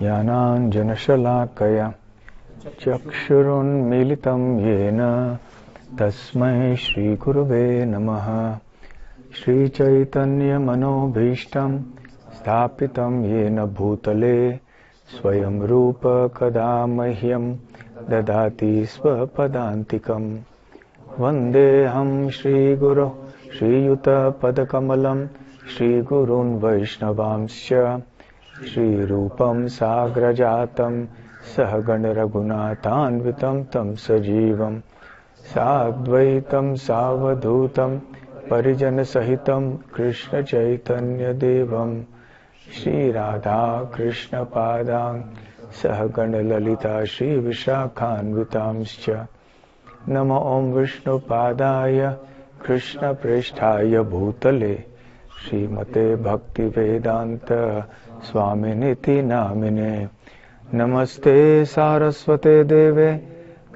ज्ञानाञ्जनशलाकया चक्षुरुन्मीलितं येन तस्मै श्रीगुरुवे नमः। श्रीचैतन्यमनोभीष्टं स्थापितं येन भूतले स्वयं रूप कदा मह्यं ददाति स्वपदान्तिकं। वन्देऽहं श्रीगुरो श्रीयुतपदकमलं श्रीगुरून् वैष्णवांश्च श्रीरूपं साग्रजातं सहगणरघुनाथान्वितं तं सजीवं साद्वैतं सावधूतं परिजनसहितं कृष्णचैतन्यदेवं श्रीराधा कृष्णपादां सहगणललिता श्रीविशाखान्वितांश्च। नमो ॐ विष्णुपादाय कृष्णप्रेष्ठाय भूतले श्रीमते भक्तिवेदान्त स्वामिनिति नामिने। नमस्ते सारस्वते देवे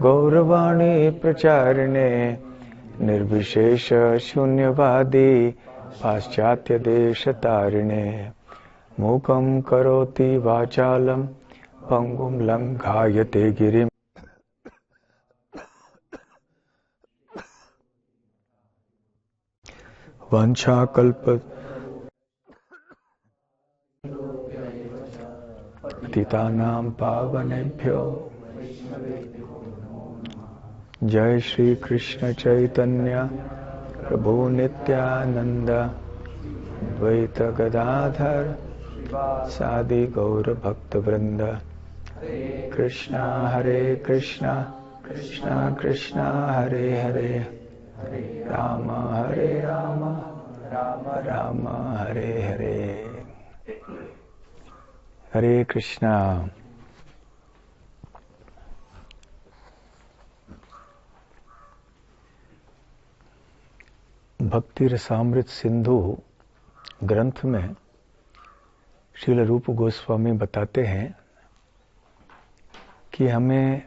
गौरवाणी प्रचारिणे निर्विशेष शून्यवादी पाश्चात्य देशतारिणे। मूकं करोति वाचालं पंगुं लंघायते गिरिं वंशाकल्प पतितानां पावनेभ्यो जय श्री कृष्ण चैतन्य प्रभु नित्यानंद द्वैत गदाधर सादि गौर भक्त वृंद। कृष्णा कृष्णा कृष्णा हरे हरे राम हरे राम राम राम हरे हरे। हरे कृष्णा। भक्ति रसामृत सिंधु ग्रंथ में श्रील रूप गोस्वामी बताते हैं कि हमें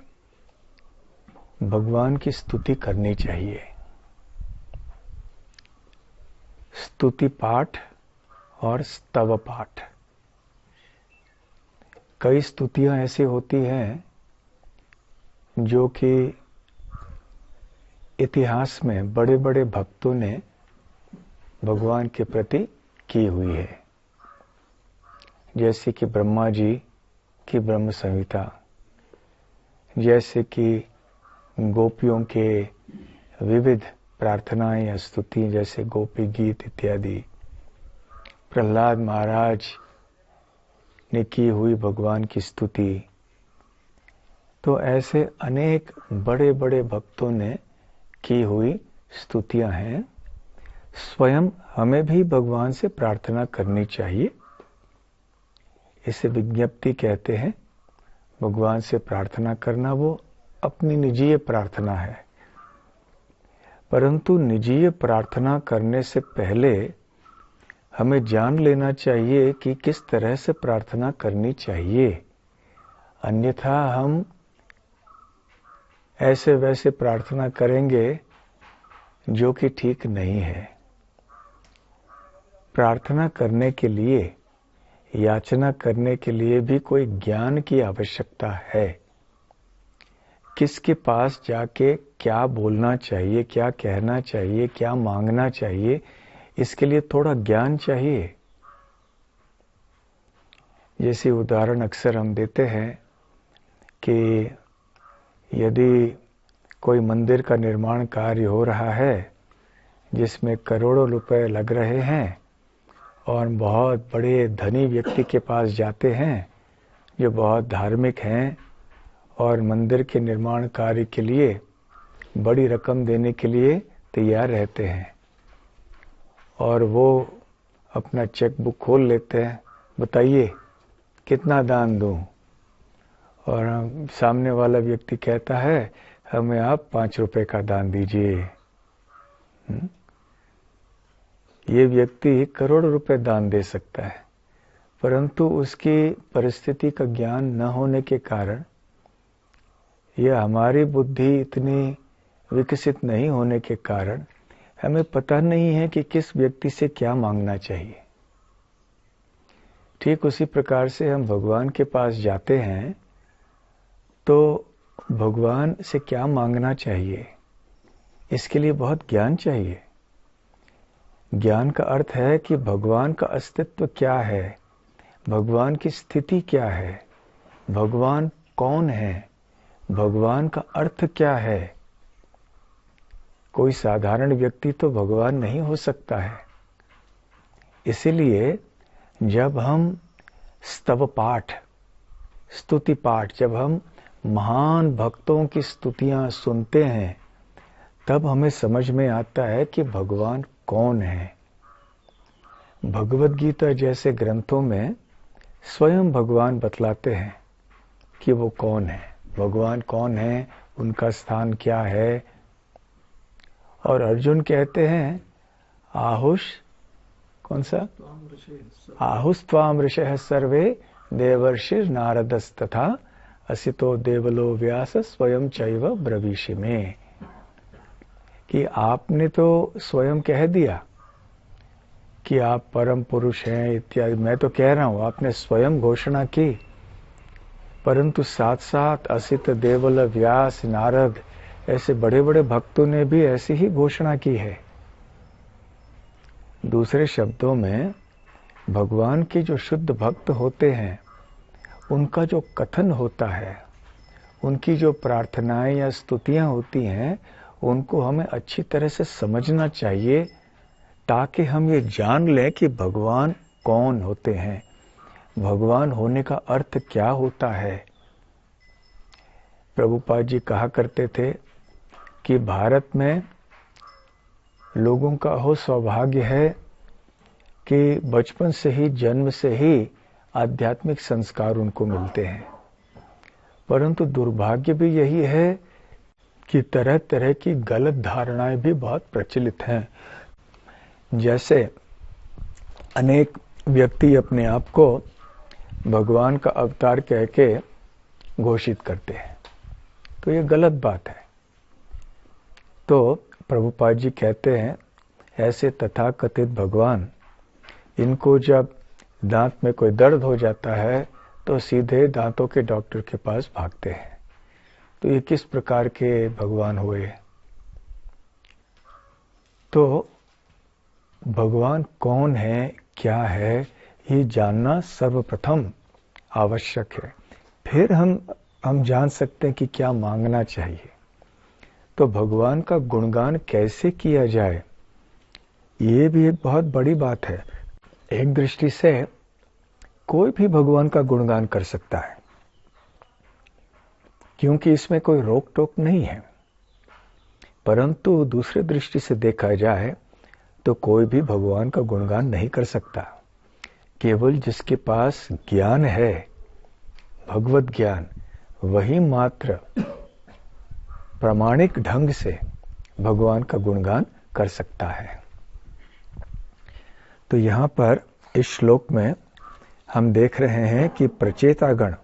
भगवान की स्तुति करनी चाहिए। स्तुति पाठ और स्तव पाठ। कई स्तुतियां ऐसी होती हैं जो कि इतिहास में बड़े बड़े भक्तों ने भगवान के प्रति की हुई है, जैसे कि ब्रह्मा जी की ब्रह्म संहिता, जैसे कि गोपियों के विविध प्रार्थनाएं या स्तुति जैसे गोपी गीत इत्यादि, प्रहलाद महाराज ने की हुई भगवान की स्तुति। तो ऐसे अनेक बड़े बड़े भक्तों ने की हुई स्तुतियां हैं। स्वयं हमें भी भगवान से प्रार्थना करनी चाहिए। इसे विज्ञप्ति कहते हैं। भगवान से प्रार्थना करना वो अपनी निजीय प्रार्थना है, परंतु निजीय प्रार्थना करने से पहले हमें जान लेना चाहिए कि किस तरह से प्रार्थना करनी चाहिए। अन्यथा हम ऐसे वैसे प्रार्थना करेंगे जो कि ठीक नहीं है। प्रार्थना करने के लिए, याचना करने के लिए भी कोई ज्ञान की आवश्यकता है। किसके पास जाके क्या बोलना चाहिए, क्या कहना चाहिए, क्या मांगना चाहिए, इसके लिए थोड़ा ज्ञान चाहिए। जैसे उदाहरण अक्सर हम देते हैं कि यदि कोई मंदिर का निर्माण कार्य हो रहा है जिसमें करोड़ों रुपए लग रहे हैं और बहुत बड़े धनी व्यक्ति के पास जाते हैं जो बहुत धार्मिक हैं और मंदिर के निर्माण कार्य के लिए बड़ी रकम देने के लिए तैयार रहते हैं, और वो अपना चेक बुक खोल लेते हैं, बताइए कितना दान दूं, और सामने वाला व्यक्ति कहता है हमें आप 5 रुपए का दान दीजिए। ये व्यक्ति करोड़ों रुपए दान दे सकता है, परंतु उसकी परिस्थिति का ज्ञान न होने के कारण, यह हमारी बुद्धि इतनी विकसित नहीं होने के कारण हमें पता नहीं है कि किस व्यक्ति से क्या मांगना चाहिए। ठीक उसी प्रकार से हम भगवान के पास जाते हैं तो भगवान से क्या मांगना चाहिए, इसके लिए बहुत ज्ञान चाहिए। ज्ञान का अर्थ है कि भगवान का अस्तित्व क्या है, भगवान की स्थिति क्या है, भगवान कौन है, भगवान का अर्थ क्या है। कोई साधारण व्यक्ति तो भगवान नहीं हो सकता है। इसीलिए जब हम स्तव पाठ, स्तुति पाठ, जब हम महान भक्तों की स्तुतियां सुनते हैं तब हमें समझ में आता है कि भगवान कौन है। भगवद गीता जैसे ग्रंथों में स्वयं भगवान बतलाते हैं कि वो कौन है, भगवान कौन है, उनका स्थान क्या है। और अर्जुन कहते हैं आहुष, कौन सा, आहुस्त्वाम ऋषयः सर्वे देवर्षिर नारदस्तथा असितो देवलो व्यास स्वयं चैव ब्रवीषि में, कि आपने तो स्वयं कह दिया कि आप परम पुरुष हैं इत्यादि। मैं तो कह रहा हूं, आपने स्वयं घोषणा की, परंतु साथ साथ असित देवल व्यास नारद ऐसे बड़े बड़े भक्तों ने भी ऐसी ही घोषणा की है। दूसरे शब्दों में भगवान के जो शुद्ध भक्त होते हैं उनका जो कथन होता है, उनकी जो प्रार्थनाएं या स्तुतियां होती हैं, उनको हमें अच्छी तरह से समझना चाहिए ताकि हम ये जान लें कि भगवान कौन होते हैं, भगवान होने का अर्थ क्या होता है। प्रभुपाद जी कहा करते थे कि भारत में लोगों का हो सौभाग्य है कि बचपन से ही, जन्म से ही आध्यात्मिक संस्कार उनको मिलते हैं, परंतु दुर्भाग्य भी यही है कि तरह तरह की गलत धारणाएं भी बहुत प्रचलित हैं। जैसे अनेक व्यक्ति अपने आप को भगवान का अवतार कह के घोषित करते हैं, तो ये गलत बात है। तो प्रभुपाद जी कहते हैं ऐसे तथाकथित भगवान, इनको जब दांत में कोई दर्द हो जाता है तो सीधे दांतों के डॉक्टर के पास भागते हैं। तो ये किस प्रकार के भगवान हुए। तो भगवान कौन है, क्या है, ये जानना सर्वप्रथम आवश्यक है। फिर हम जान सकते हैं कि क्या मांगना चाहिए। तो भगवान का गुणगान कैसे किया जाए, ये भी एक बहुत बड़ी बात है। एक दृष्टि से कोई भी भगवान का गुणगान कर सकता है, क्योंकि इसमें कोई रोक टोक नहीं है। परंतु दूसरे दृष्टि से देखा जाए तो कोई भी भगवान का गुणगान नहीं कर सकता। केवल जिसके पास ज्ञान है, भगवत ज्ञान, वही मात्र प्रामाणिक ढंग से भगवान का गुणगान कर सकता है। तो यहाँ पर इस श्लोक में हम देख रहे हैं कि प्रचेतागण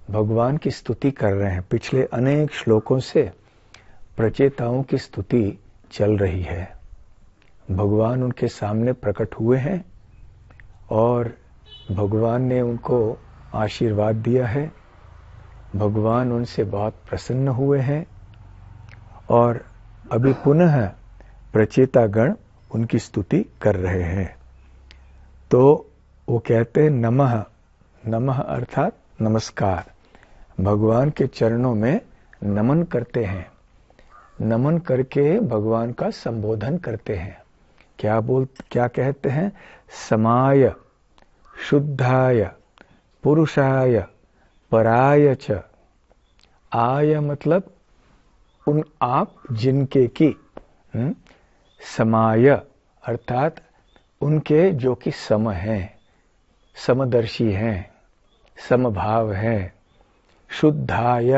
भगवान की स्तुति कर रहे हैं। पिछले अनेक श्लोकों से प्रचेताओं की स्तुति चल रही है। भगवान उनके सामने प्रकट हुए हैं और भगवान ने उनको आशीर्वाद दिया है। भगवान उनसे बहुत प्रसन्न हुए हैं और अभी पुनः प्रचेतागण उनकी स्तुति कर रहे हैं। तो वो कहते हैं नमः, नमः अर्थात नमस्कार, भगवान के चरणों में नमन करते हैं। नमन करके भगवान का संबोधन करते हैं। क्या कहते हैं? समाय, शुद्धाय, पुरुषाय, पराय च। आय मतलब उन आप जिनके की, समाय अर्थात उनके जो कि सम हैं, समदर्शी हैं, समभाव हैं। शुद्धाय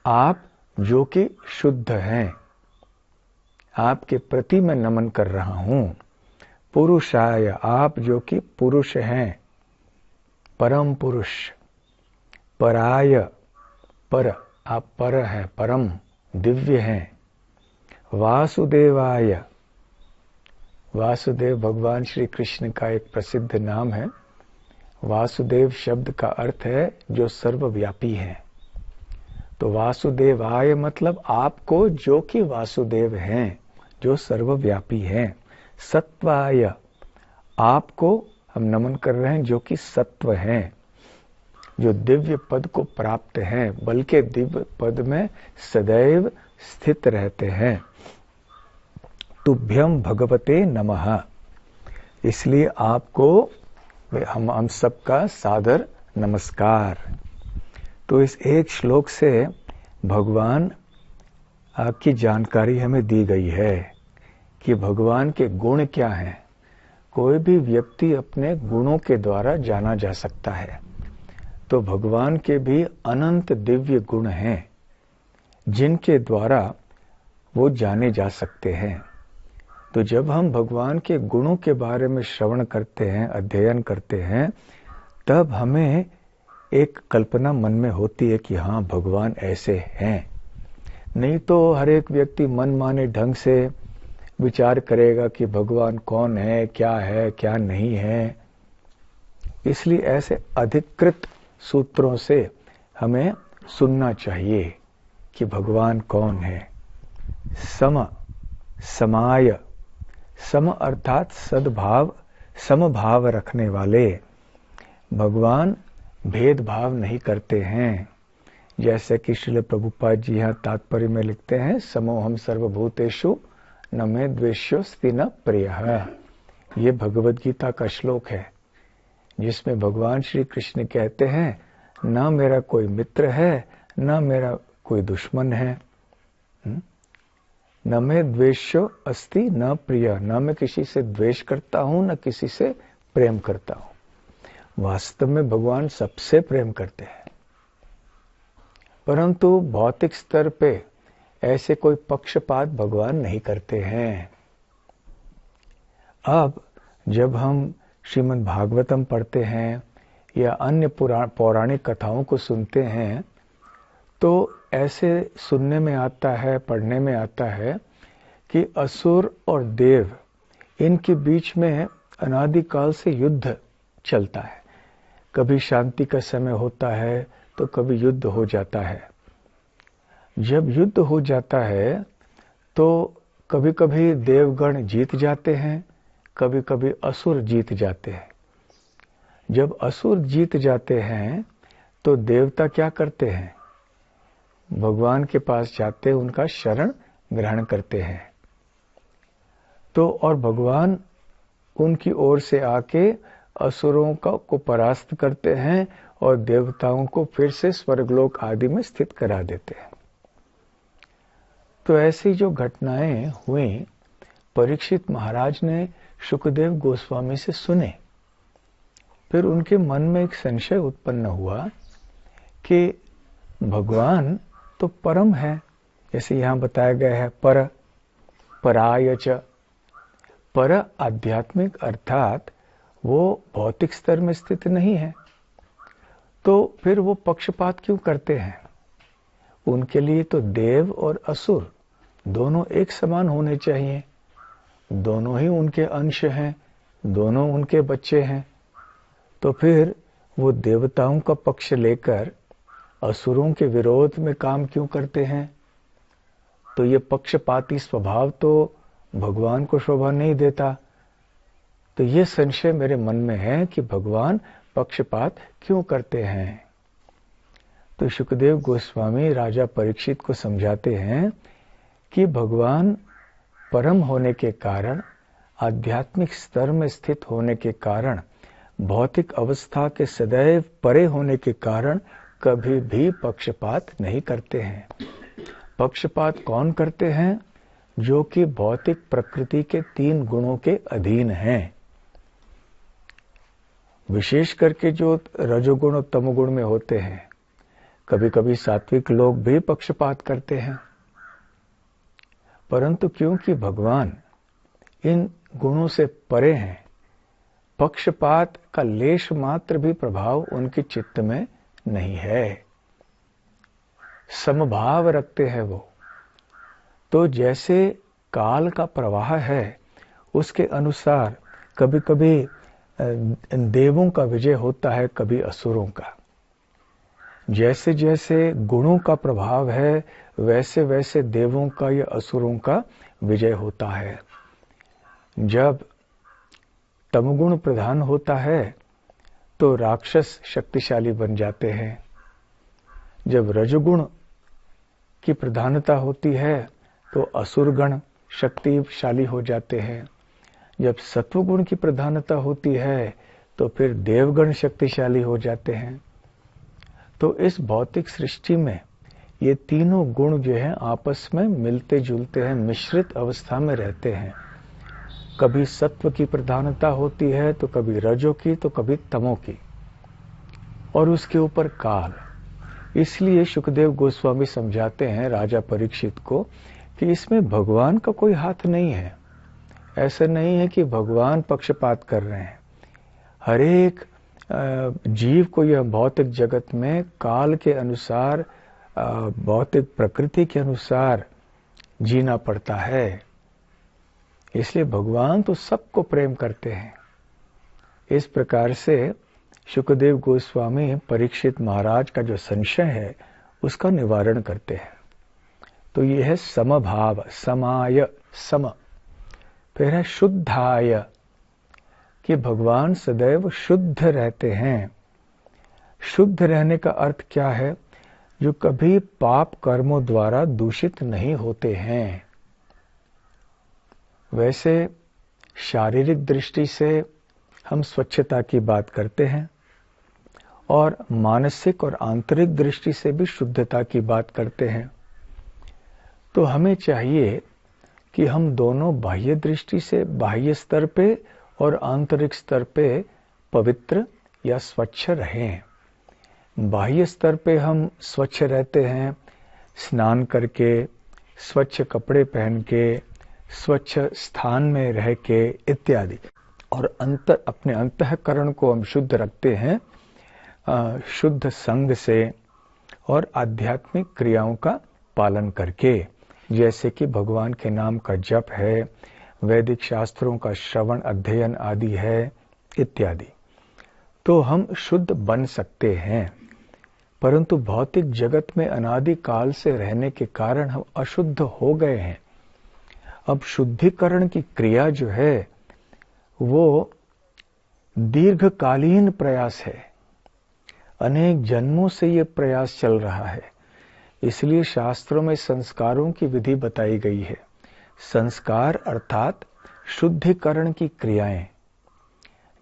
आप जो कि शुद्ध हैं, आपके प्रति मैं नमन कर रहा हूं। पुरुषाय आप जो कि पुरुष हैं, परम पुरुष। पराय पर, आप पर हैं, परम दिव्य हैं। वासुदेवाय, वासुदेव भगवान श्री कृष्ण का एक प्रसिद्ध नाम है। वासुदेव शब्द का अर्थ है जो सर्वव्यापी है। तो वासुदेवाय मतलब आपको जो कि वासुदेव हैं, जो सर्वव्यापी हैं। सत्वाय आपको हम नमन कर रहे हैं जो कि सत्व हैं, जो दिव्य पद को प्राप्त हैं, बल्कि दिव्य पद में सदैव स्थित रहते हैं। तुभ्यम भगवते नमः। इसलिए आपको हम सबका सादर नमस्कार। तो इस एक श्लोक से भगवान की जानकारी हमें दी गई है कि भगवान के गुण क्या हैं। कोई भी व्यक्ति अपने गुणों के द्वारा जाना जा सकता है, तो भगवान के भी अनंत दिव्य गुण हैं जिनके द्वारा वो जाने जा सकते हैं। तो जब हम भगवान के गुणों के बारे में श्रवण करते हैं, अध्ययन करते हैं, तब हमें एक कल्पना मन में होती है कि हाँ भगवान ऐसे हैं। नहीं तो हर एक व्यक्ति मनमाने ढंग से विचार करेगा कि भगवान कौन है क्या नहीं है। इसलिए ऐसे अधिकृत सूत्रों से हमें सुनना चाहिए कि भगवान कौन है। समाय, सम अर्थात सद्भाव, समभाव रखने वाले। भगवान भेदभाव नहीं करते हैं। जैसे कि श्रील प्रभुपाद जी यहाँ तात्पर्य में लिखते हैं, समोहम सर्वभूतेषु न मे द्वेष्योस्ति न प्रियः। ये भगवद गीता का श्लोक है जिसमें भगवान श्री कृष्ण कहते हैं, ना मेरा कोई मित्र है, ना मेरा कोई दुश्मन है। न मैं द्वेष्यो अस्ति न प्रिय, न मैं किसी से द्वेष करता हूं न किसी से प्रेम करता हूं। वास्तव में भगवान सबसे प्रेम करते हैं, परंतु भौतिक स्तर पे ऐसे कोई पक्षपात भगवान नहीं करते हैं। अब जब हम श्रीमद् भागवतम पढ़ते हैं या अन्य पौराणिक कथाओं को सुनते हैं, तो ऐसे सुनने में आता है, पढ़ने में आता है कि असुर और देव, इनके बीच में अनादिकाल से युद्ध चलता है। कभी शांति का समय होता है तो कभी युद्ध हो जाता है। जब युद्ध हो जाता है तो कभी कभी देवगण जीत जाते हैं, कभी कभी असुर जीत जाते हैं। जब असुर जीत जाते हैं तो देवता क्या करते हैं? भगवान के पास जाते, उनका शरण ग्रहण करते हैं। तो और भगवान उनकी ओर से आके असुरों को परास्त करते हैं और देवताओं को फिर से स्वर्गलोक आदि में स्थित करा देते हैं। तो ऐसी जो घटनाएं हुई, परीक्षित महाराज ने शुकदेव गोस्वामी से सुने। फिर उनके मन में एक संशय उत्पन्न हुआ कि भगवान तो परम है, जैसे यहां बताया गया है परायच। पर आध्यात्मिक अर्थात वो भौतिक स्तर में स्थित नहीं है, तो फिर वो पक्षपात क्यों करते हैं? उनके लिए तो देव और असुर दोनों एक समान होने चाहिए, दोनों ही उनके अंश हैं, दोनों उनके बच्चे हैं। तो फिर वो देवताओं का पक्ष लेकर असुरों के विरोध में काम क्यों करते हैं? तो ये पक्षपाती स्वभाव तो भगवान को शोभा नहीं देता। तो ये संशय मेरे मन में है कि भगवान पक्षपात क्यों करते हैं। तो शुकदेव गोस्वामी राजा परीक्षित को समझाते हैं कि भगवान परम होने के कारण, आध्यात्मिक स्तर में स्थित होने के कारण, भौतिक अवस्था के सदैव परे होने के कारण कभी भी पक्षपात नहीं करते हैं। पक्षपात कौन करते हैं? जो कि भौतिक प्रकृति के 3 गुणों के अधीन हैं। विशेष करके जो रजोगुण और तमोगुण में होते हैं, कभी कभी सात्विक लोग भी पक्षपात करते हैं, परंतु क्योंकि भगवान इन गुणों से परे हैं, पक्षपात का लेश मात्र भी प्रभाव उनके चित्त में नहीं है। समभाव रखते हैं वो। तो जैसे काल का प्रवाह है, उसके अनुसार कभी कभी देवों का विजय होता है, कभी असुरों का। जैसे जैसे गुणों का प्रभाव है, वैसे वैसे देवों का या असुरों का विजय होता है। जब तमगुण प्रधान होता है तो राक्षस शक्तिशाली बन जाते हैं। जब रजोगुण की प्रधानता होती है तो असुरगण शक्तिशाली हो जाते हैं। जब सत्वगुण की प्रधानता होती है तो फिर देवगण शक्तिशाली हो जाते हैं। तो इस भौतिक सृष्टि में ये तीनों गुण जो है आपस में मिलते जुलते हैं, मिश्रित अवस्था में रहते हैं। कभी सत्व की प्रधानता होती है तो कभी रजो की, तो कभी तमो की, और उसके ऊपर काल। इसलिए सुखदेव गोस्वामी समझाते हैं राजा परीक्षित को कि इसमें भगवान का कोई हाथ नहीं है। ऐसा नहीं है कि भगवान पक्षपात कर रहे हैं। हर एक जीव को यह भौतिक जगत में काल के अनुसार, भौतिक प्रकृति के अनुसार जीना पड़ता है। इसलिए भगवान तो सबको प्रेम करते हैं। इस प्रकार से सुखदेव गोस्वामी परीक्षित महाराज का जो संशय है उसका निवारण करते हैं। तो यह है समभाव, समाय, सम। फिर है शुद्धाय, कि भगवान सदैव शुद्ध रहते हैं। शुद्ध रहने का अर्थ क्या है? जो कभी पाप कर्मों द्वारा दूषित नहीं होते हैं। वैसे शारीरिक दृष्टि से हम स्वच्छता की बात करते हैं और मानसिक और आंतरिक दृष्टि से भी शुद्धता की बात करते हैं। तो हमें चाहिए कि हम दोनों बाह्य दृष्टि से, बाह्य स्तर पे और आंतरिक स्तर पे पवित्र या स्वच्छ रहें। बाह्य स्तर पे हम स्वच्छ रहते हैं, स्नान करके, स्वच्छ कपड़े पहन के, स्वच्छ स्थान में रह के इत्यादि, और अपने अंतःकरण को हम शुद्ध रखते हैं शुद्ध संग से और आध्यात्मिक क्रियाओं का पालन करके, जैसे कि भगवान के नाम का जप है, वैदिक शास्त्रों का श्रवण अध्ययन आदि है इत्यादि। तो हम शुद्ध बन सकते हैं। परंतु भौतिक जगत में अनादि काल से रहने के कारण हम अशुद्ध हो गए हैं। अब शुद्धिकरण की क्रिया जो है वो दीर्घकालीन प्रयास है। अनेक जन्मों से ये प्रयास चल रहा है। इसलिए शास्त्रों में संस्कारों की विधि बताई गई है। संस्कार अर्थात शुद्धिकरण की क्रियाएं,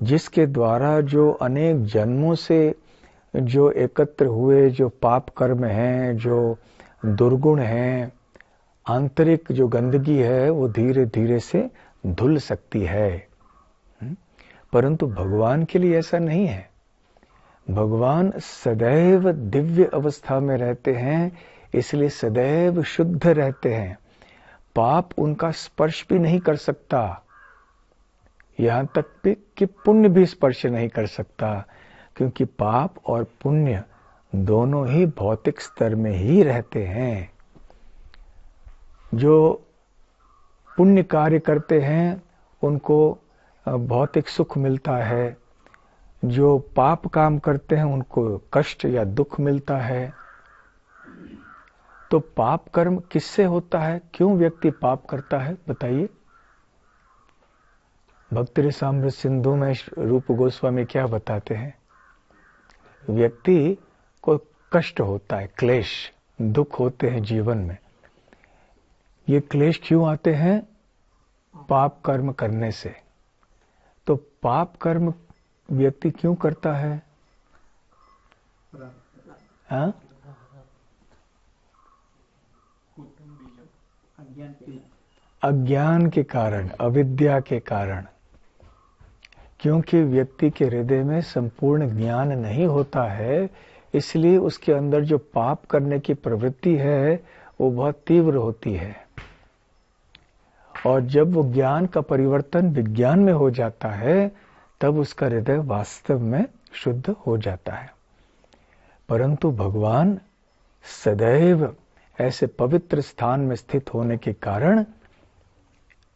जिसके द्वारा जो अनेक जन्मों से जो एकत्र हुए जो पाप कर्म हैं, जो दुर्गुण हैं, आंतरिक जो गंदगी है, वो धीरे धीरे से धुल सकती है। परंतु भगवान के लिए ऐसा नहीं है। भगवान सदैव दिव्य अवस्था में रहते हैं, इसलिए सदैव शुद्ध रहते हैं। पाप उनका स्पर्श भी नहीं कर सकता, यहां तक भी कि पुण्य भी स्पर्श नहीं कर सकता, क्योंकि पाप और पुण्य दोनों ही भौतिक स्तर में ही रहते हैं। जो पुण्य कार्य करते हैं उनको भौतिक सुख मिलता है, जो पाप काम करते हैं उनको कष्ट या दुख मिलता है। तो पाप कर्म किससे होता है? क्यों व्यक्ति पाप करता है? बताइए। भक्ति रसामृत सिंधु में रूप गोस्वामी क्या बताते हैं? व्यक्ति को कष्ट होता है, क्लेश, दुख होते हैं जीवन में। ये क्लेश क्यों आते हैं? पाप कर्म करने से। तो पाप कर्म व्यक्ति क्यों करता है? हाँ? अज्ञान के कारण, अविद्या के कारण। क्योंकि व्यक्ति के हृदय में संपूर्ण ज्ञान नहीं होता है, इसलिए उसके अंदर जो पाप करने की प्रवृत्ति है वो बहुत तीव्र होती है। और जब वो ज्ञान का परिवर्तन विज्ञान में हो जाता है, तब उसका हृदय वास्तव में शुद्ध हो जाता है। परंतु भगवान सदैव ऐसे पवित्र स्थान में स्थित होने के कारण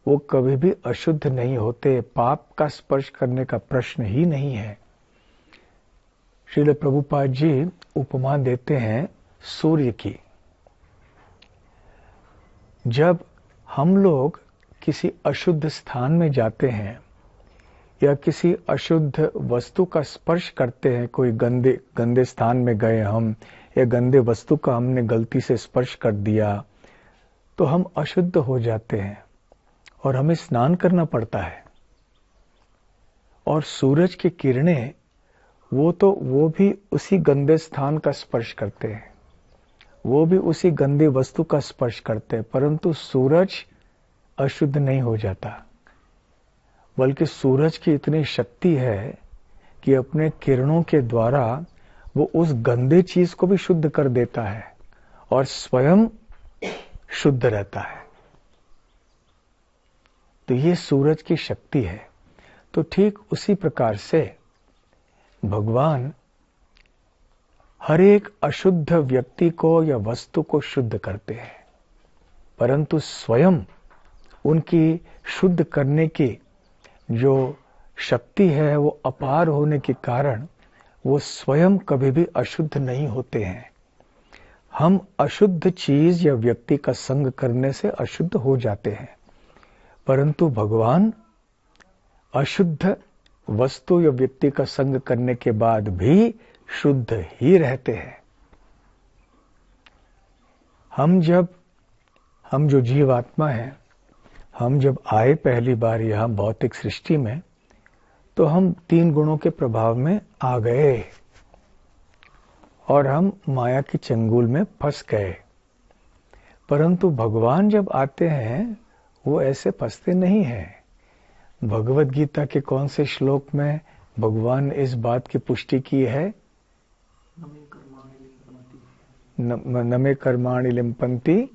वो कभी भी अशुद्ध नहीं होते। पाप का स्पर्श करने का प्रश्न ही नहीं है। श्रील प्रभुपाद जी उपमा देते हैं सूर्य की। जब हम लोग किसी अशुद्ध स्थान में जाते हैं या किसी अशुद्ध वस्तु का स्पर्श करते हैं, कोई गंदे स्थान में गए हम, या गंदे वस्तु का हमने गलती से स्पर्श कर दिया, तो हम अशुद्ध हो जाते हैं और हमें स्नान करना पड़ता है। और सूरज की किरणें वो भी उसी गंदे स्थान का स्पर्श करते हैं, वो भी उसी गंदी वस्तु का स्पर्श करते हैं, परंतु सूरज अशुद्ध नहीं हो जाता। बल्कि सूरज की इतनी शक्ति है कि अपने किरणों के द्वारा वो उस गंदे चीज को भी शुद्ध कर देता है और स्वयं शुद्ध रहता है। तो ये सूरज की शक्ति है। तो ठीक उसी प्रकार से भगवान हर एक अशुद्ध व्यक्ति को या वस्तु को शुद्ध करते हैं, परंतु स्वयं उनकी शुद्ध करने की जो शक्ति है वो अपार होने के कारण वो स्वयं कभी भी अशुद्ध नहीं होते हैं। हम अशुद्ध चीज या व्यक्ति का संग करने से अशुद्ध हो जाते हैं, परंतु भगवान अशुद्ध वस्तु या व्यक्ति का संग करने के बाद भी शुद्ध ही रहते हैं। हम जो जीवात्मा हैं, हम जब आए पहली बार यहां भौतिक सृष्टि में, तो हम 3 गुणों के प्रभाव में आ गए और हम माया की चंगुल में फंस गए। परंतु भगवान जब आते हैं वो ऐसे फंसते नहीं हैं। भगवत गीता के कौन से श्लोक में भगवान ने इस बात की पुष्टि की है? नमे कर्माणि लिम्पन्ति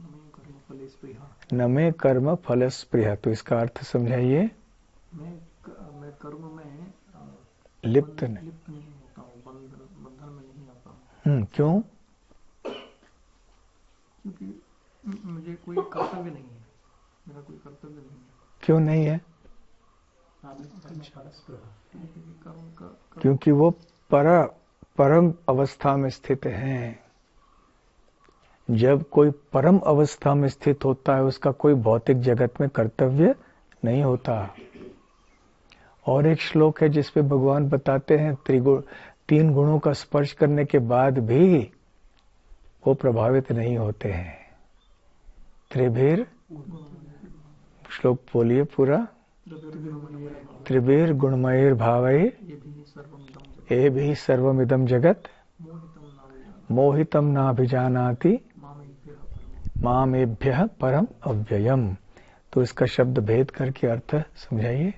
नमे कर्म फल स्पृहा। तो इसका अर्थ समझाइए। मैं कर्म में लिप्त नहीं होता हूँ, बंधन में नहीं आता हूँ। क्यों? क्योंकि मुझे कोई कर्तव्य नहीं है, मेरा कोई कर्तव्य नहीं है। क्यों नहीं है? क्योंकि वो परम अवस्था में स्थित हैं। जब कोई परम अवस्था में स्थित होता है उसका कोई भौतिक जगत में कर्तव्य नहीं होता। और एक श्लोक है जिसपे भगवान बताते हैं 3 गुणों का स्पर्श करने के बाद भी वो प्रभावित नहीं होते हैं। त्रिभीर, श्लोक बोलिए पूरा। त्रिभीर गुणमयीर भावैर एभिः सर्वमिदं जगत मोहितं नाभिजानाति मामेभ्यः परम अव्ययम। तो इसका शब्द भेद करके अर्थ समझाइए।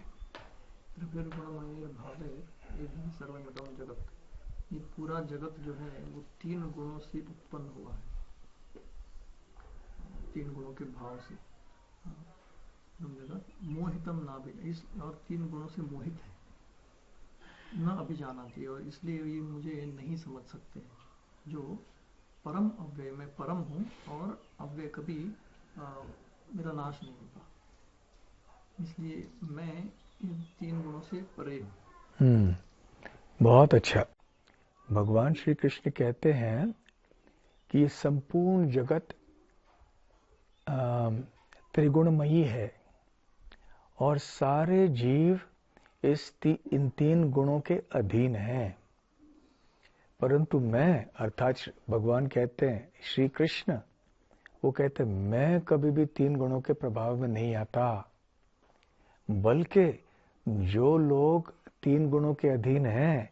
ये पूरा जगत जो है वो 3 गुणों से उत्पन्न हुआ है, 3 गुणों के भाव से। मोहितम ना भी, इस और 3 गुणों से मोहित है, न अभिजानाति, और इसलिए ये मुझे नहीं समझ सकते। जो परम अव्यय, मैं परम हूँ और अव्यय कभी मेरा नाश नहीं होता, इसलिए मैं इन 3 गुणों से परे हूँ। बहुत अच्छा। भगवान श्री कृष्ण कहते हैं कि ये संपूर्ण जगत त्रिगुणमयी है और सारे जीव इन 3 गुणों के अधीन हैं, परंतु मैं, अर्थात भगवान कहते हैं, श्री कृष्ण वो कहते हैं मैं कभी भी 3 गुणों के प्रभाव में नहीं आता। बल्कि जो लोग 3 गुणों के अधीन हैं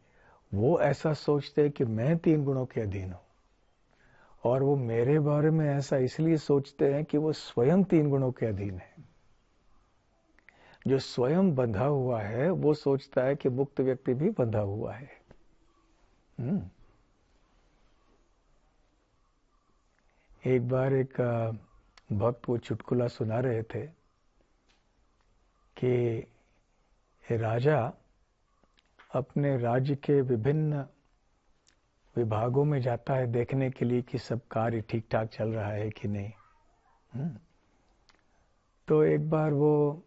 वो ऐसा सोचते हैं कि मैं 3 गुणों के अधीन हूं, और वो मेरे बारे में ऐसा इसलिए सोचते हैं कि वो स्वयं 3 गुणों के अधीन है। जो स्वयं बंधा हुआ है वो सोचता है कि मुक्त व्यक्ति भी बंधा हुआ है। एक बार एक भक्त वो चुटकुला सुना रहे थे कि राजा अपने राज्य के विभिन्न विभागों में जाता है देखने के लिए कि सब कार्य ठीक ठाक चल रहा है कि नहीं। तो एक बार वो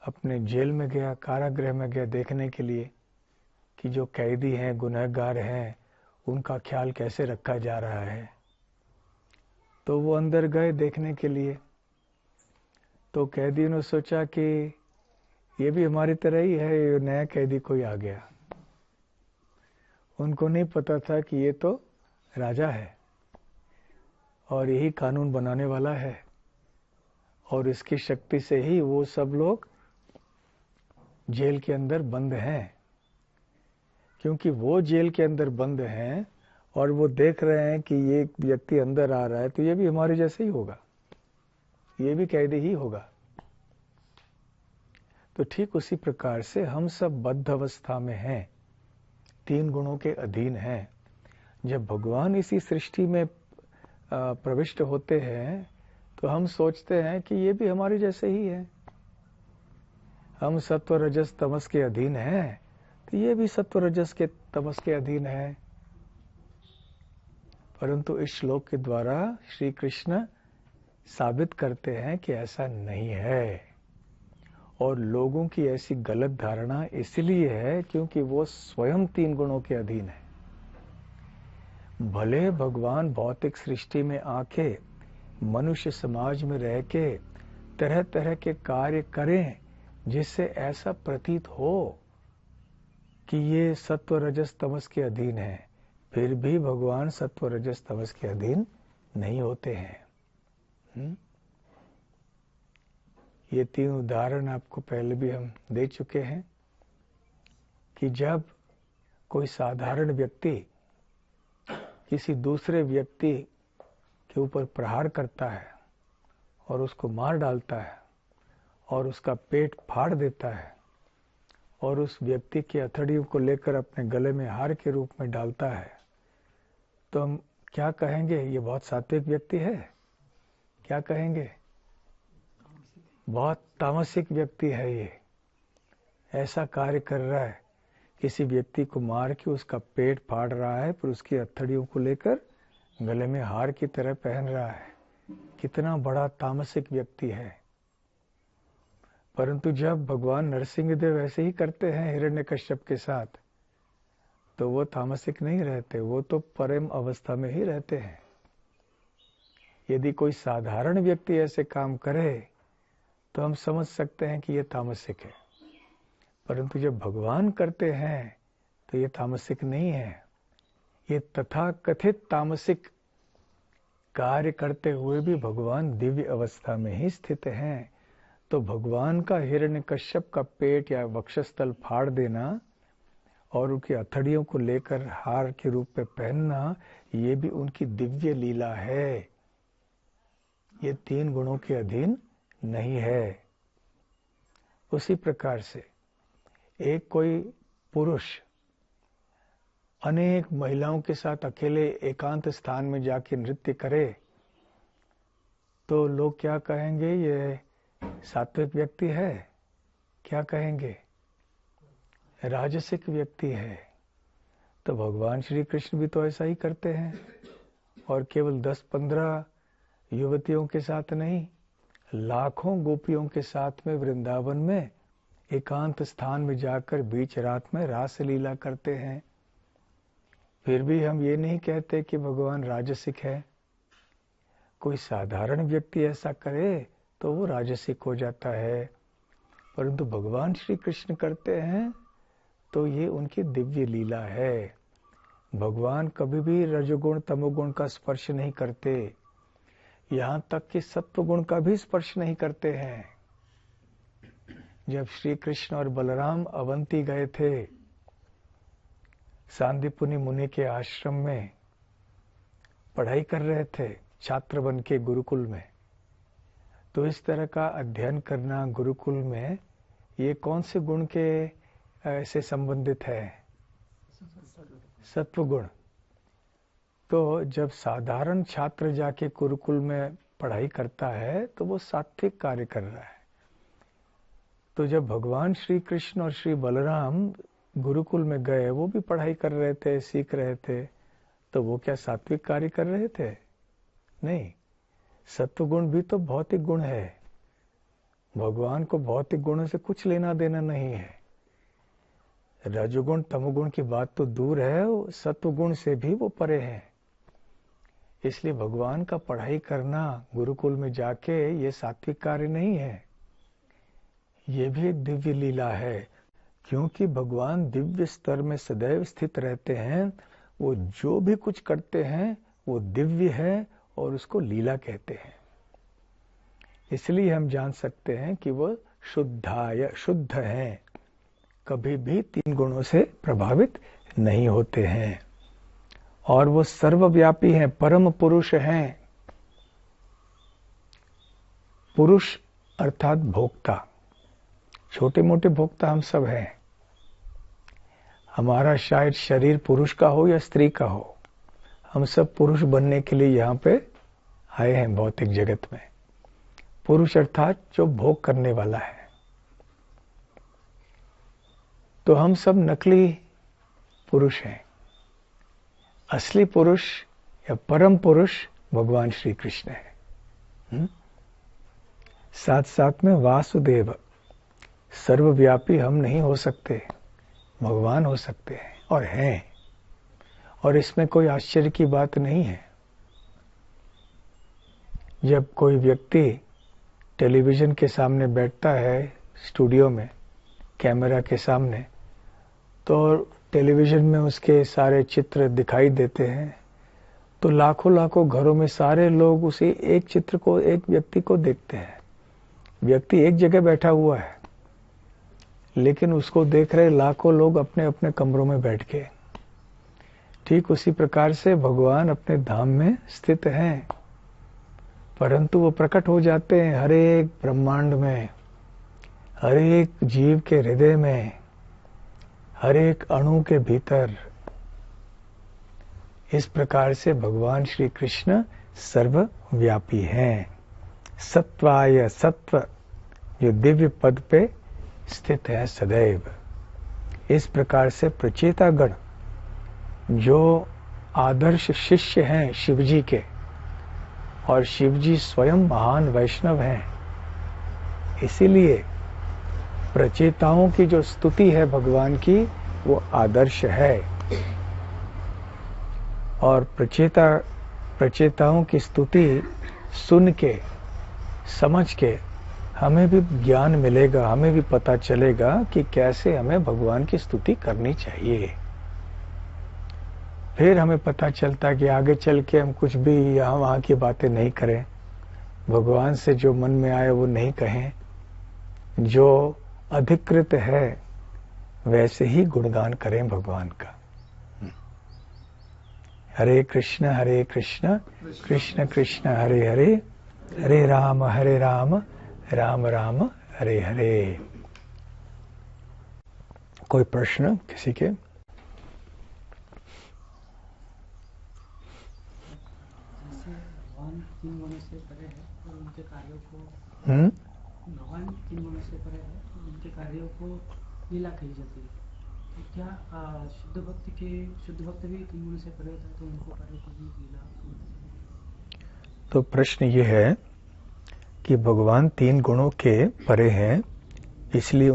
अपने जेल में गया, कारागृह में गया देखने के लिए कि जो कैदी हैं, गुनहगार हैं, उनका ख्याल कैसे रखा जा रहा है। तो वो अंदर गए देखने के लिए। तो कैदियों ने सोचा कि ये भी हमारी तरह ही है, ये नया कैदी कोई आ गया। उनको नहीं पता था कि ये तो राजा है और यही कानून बनाने वाला है, और इसकी शक्ति से ही वो सब लोग जेल के अंदर बंद हैं। क्योंकि वो जेल के अंदर बंद हैं और वो देख रहे हैं कि ये व्यक्ति अंदर आ रहा है, तो ये भी हमारे जैसे ही होगा, ये भी कैदी ही होगा। तो ठीक उसी प्रकार से हम सब बद्ध अवस्था में हैं, 3 गुणों के अधीन हैं। जब भगवान इसी सृष्टि में प्रविष्ट होते हैं तो हम सोचते हैं कि ये भी हमारे जैसे ही है। हम सत्व रजस तमस के अधीन हैं, तो ये भी सत्व रजस के तमस के अधीन है। परंतु इस श्लोक के द्वारा श्री कृष्ण साबित करते हैं कि ऐसा नहीं है, और लोगों की ऐसी गलत धारणा इसलिए है क्योंकि वो स्वयं 3 गुणों के अधीन है। भले भगवान भौतिक सृष्टि में आके मनुष्य समाज में रह के तरह तरह के कार्य करें जिससे ऐसा प्रतीत हो कि ये सत्व रजस तमस के अधीन है, फिर भी भगवान सत्व रजस तमस के अधीन नहीं होते हैं। ये 3 उदाहरण आपको पहले भी हम दे चुके हैं कि जब कोई साधारण व्यक्ति किसी दूसरे व्यक्ति के ऊपर प्रहार करता है और उसको मार डालता है और उसका पेट फाड़ देता है और उस व्यक्ति की हथेलियों को लेकर अपने गले में हार के रूप में डालता है, तो हम क्या कहेंगे? ये बहुत सात्विक व्यक्ति है। क्या कहेंगे? बहुत तामसिक व्यक्ति है। ये ऐसा कार्य कर रहा है, किसी व्यक्ति को मार के उसका पेट फाड़ रहा है, फिर उसकी हथेलियों को लेकर गले में हार की तरह पहन रहा है। कितना बड़ा तामसिक व्यक्ति है। परंतु जब भगवान नरसिंह देव ऐसे ही करते हैं हिरण्यकश्यप के साथ, तो वो तामसिक नहीं रहते, वो तो परम अवस्था में ही रहते हैं। यदि कोई साधारण व्यक्ति ऐसे काम करे तो हम समझ सकते हैं कि ये तामसिक है, परंतु जब भगवान करते हैं तो ये तामसिक नहीं है। ये तथाकथित तामसिक कार्य करते हुए भी भगवान दिव्य अवस्था में ही स्थित हैं। तो भगवान का हिरण्यकश्यप का पेट या वक्षस्थल फाड़ देना और उनकी हथेलियों को लेकर हार के रूप में पहनना, ये भी उनकी दिव्य लीला है। ये 3 गुणों के अधीन नहीं है। उसी प्रकार से एक कोई पुरुष अनेक महिलाओं के साथ अकेले एकांत स्थान में जाके नृत्य करे तो लोग क्या कहेंगे? ये सात्विक व्यक्ति है। क्या कहेंगे? राजसिक व्यक्ति है। तो भगवान श्री कृष्ण भी तो ऐसा ही करते हैं, और केवल 10-15 युवतियों के साथ नहीं, लाखों गोपियों के साथ में वृंदावन में एकांत स्थान में जाकर बीच रात में रास लीला करते हैं। फिर भी हम ये नहीं कहते कि भगवान राजसिक है। कोई साधारण व्यक्ति ऐसा करे तो वो राजसिक हो जाता है, परंतु भगवान श्री कृष्ण करते हैं तो ये उनकी दिव्य लीला है। भगवान कभी भी रजोगुण तमोगुण का स्पर्श नहीं करते, यहाँ तक कि सत्वगुण का भी स्पर्श नहीं करते हैं। जब श्री कृष्ण और बलराम अवंती गए थे सांदीपुनि मुनि के आश्रम में, पढ़ाई कर रहे थे छात्र बन के गुरुकुल में, तो इस तरह का अध्ययन करना गुरुकुल में, ये कौन से गुण के ऐसे संबंधित है? सत्वगुण। तो जब साधारण छात्र जाके गुरुकुल में पढ़ाई करता है तो वो सात्विक कार्य कर रहा है। तो जब भगवान श्री कृष्ण और श्री बलराम गुरुकुल में गए, वो भी पढ़ाई कर रहे थे, सीख रहे थे, तो वो क्या सात्विक कार्य कर रहे थे? नहीं। सत्वगुण भी तो भौतिक गुण है, भगवान को भौतिक गुणों से कुछ लेना देना नहीं है। रजोगुण तमोगुण की बात तो दूर है, सत्वगुण से भी वो परे है। इसलिए भगवान का पढ़ाई करना गुरुकुल में जाके ये सात्विक कार्य नहीं है, ये भी एक दिव्य लीला है। क्योंकि भगवान दिव्य स्तर में सदैव स्थित रहते हैं, वो जो भी कुछ करते हैं वो दिव्य है और उसको लीला कहते हैं। इसलिए हम जान सकते हैं कि वो शुद्ध हैं, कभी भी 3 गुणों से प्रभावित नहीं होते हैं, और वो सर्वव्यापी हैं, परम पुरुष हैं। पुरुष अर्थात भोक्ता, छोटे मोटे भोक्ता हम सब हैं। हमारा शायद शरीर पुरुष का हो या स्त्री का हो, हम सब पुरुष बनने के लिए यहाँ पे आए हैं भौतिक जगत में। पुरुष अर्थात जो भोग करने वाला है। तो हम सब नकली पुरुष हैं। असली पुरुष या परम पुरुष भगवान श्री कृष्ण है। साथ साथ में वासुदेव, सर्वव्यापी हम नहीं हो सकते, भगवान हो सकते हैं और हैं, और इसमें कोई आश्चर्य की बात नहीं है। जब कोई व्यक्ति टेलीविजन के सामने बैठता है, स्टूडियो में कैमरा के सामने, तो टेलीविजन में उसके सारे चित्र दिखाई देते हैं, तो लाखों लाखों घरों में सारे लोग उसी एक चित्र को, एक व्यक्ति को देखते हैं। व्यक्ति एक जगह बैठा हुआ है, लेकिन उसको देख रहे लाखों लोग अपने अपने कमरों में बैठ के। ठीक उसी प्रकार से भगवान अपने धाम में स्थित हैं, परंतु वो प्रकट हो जाते हैं हर एक ब्रह्मांड में, हर एक जीव के हृदय में, हर एक अणु के भीतर। इस प्रकार से भगवान श्री कृष्ण सर्वव्यापी हैं। सत्वाय सत्व, जो दिव्य पद पे स्थित है सदैव। इस प्रकार से प्रचेतागण, जो आदर्श शिष्य हैं शिवजी के, और शिवजी स्वयं महान वैष्णव हैं, इसीलिए प्रचेताओं की जो स्तुति है भगवान की, वो आदर्श है। और प्रचेताओं की स्तुति सुन के, समझ के हमें भी ज्ञान मिलेगा, हमें भी पता चलेगा कि कैसे हमें भगवान की स्तुति करनी चाहिए। फिर हमें पता चलता कि आगे चल के हम कुछ भी यहाँ वहाँ की बातें नहीं करें, भगवान से जो मन में आए वो नहीं कहें, जो अधिकृत है वैसे ही गुणगान करें भगवान का। हरे कृष्ण कृष्ण कृष्ण हरे हरे, हरे राम राम राम हरे हरे। कोई प्रश्न किसी के? जैसे भगवान 3 गुणों से परे है और उनके कार्यों को भगवान 3 गुणों से परे है और उनके कार्यों को लीला कही जाती है, तो क्या शुद्ध भक्त भी 3 गुणों से परे होता है, तो उनको कार्यों को भी लीला? तो प्रश्न ये है कि भगवान 3 गुणों के परे हैं, इसलिए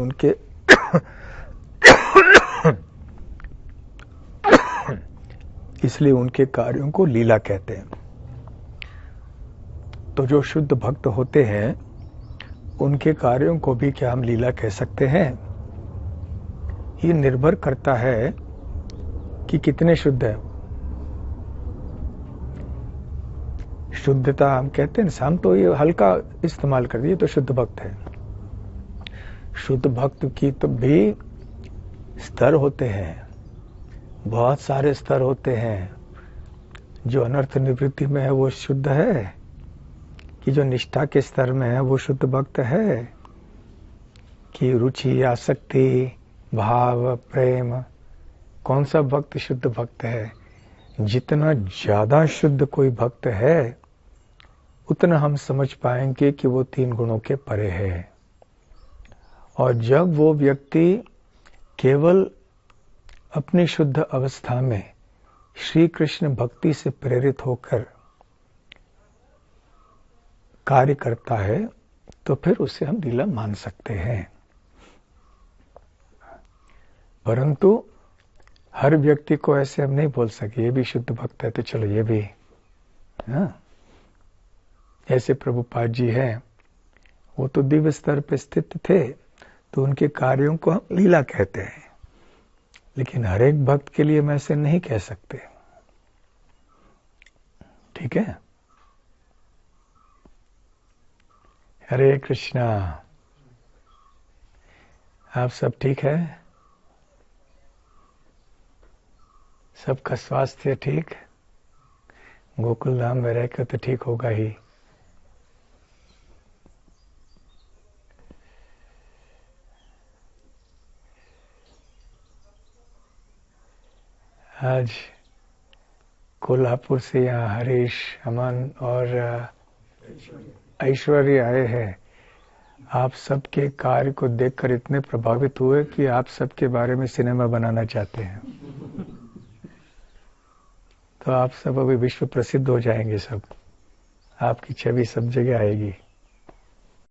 उनके कार्यों को लीला कहते हैं। तो जो शुद्ध भक्त होते हैं उनके कार्यों को भी क्या हम लीला कह सकते हैं? ये निर्भर करता है कि कितने शुद्ध है। शुद्धता हम कहते हैं, हम तो ये हल्का इस्तेमाल कर दिए तो शुद्ध भक्त है। शुद्ध भक्त की तो भी स्तर होते हैं, बहुत सारे स्तर होते हैं। जो अनर्थ निवृत्ति में है वो शुद्ध है, कि जो निष्ठा के स्तर में है वो शुद्ध भक्त है, कि रुचि, आसक्ति, भाव, प्रेम, कौन सा भक्त शुद्ध भक्त है? जितना ज्यादा शुद्ध कोई भक्त है उतना हम समझ पाएंगे कि वो 3 गुणों के परे है। और जब वो व्यक्ति केवल अपनी शुद्ध अवस्था में श्री कृष्ण भक्ति से प्रेरित होकर कार्य करता है, तो फिर उसे हम लीला मान सकते हैं। परंतु हर व्यक्ति को ऐसे हम नहीं बोल सके ये भी शुद्ध भक्त है तो चलो ये भी। हाँ, ऐसे प्रभुपाद जी हैं, वो तो दिव्य स्तर पे स्थित थे तो उनके कार्यों को हम लीला कहते हैं, लेकिन हर एक भक्त के लिए हम ऐसे नहीं कह सकते। ठीक है। हरे कृष्णा। आप सब ठीक है? सबका स्वास्थ्य ठीक? गोकुल धाम में रहकर तो ठीक होगा ही। आज कोल्हापुर से यहाँ हरीश, अमन और ऐश्वर्य आए हैं। आप सबके कार्य को देखकर इतने प्रभावित हुए कि आप सबके बारे में सिनेमा बनाना चाहते हैं। तो आप सब अभी विश्व प्रसिद्ध हो जाएंगे सब, आपकी छवि सब जगह आएगी।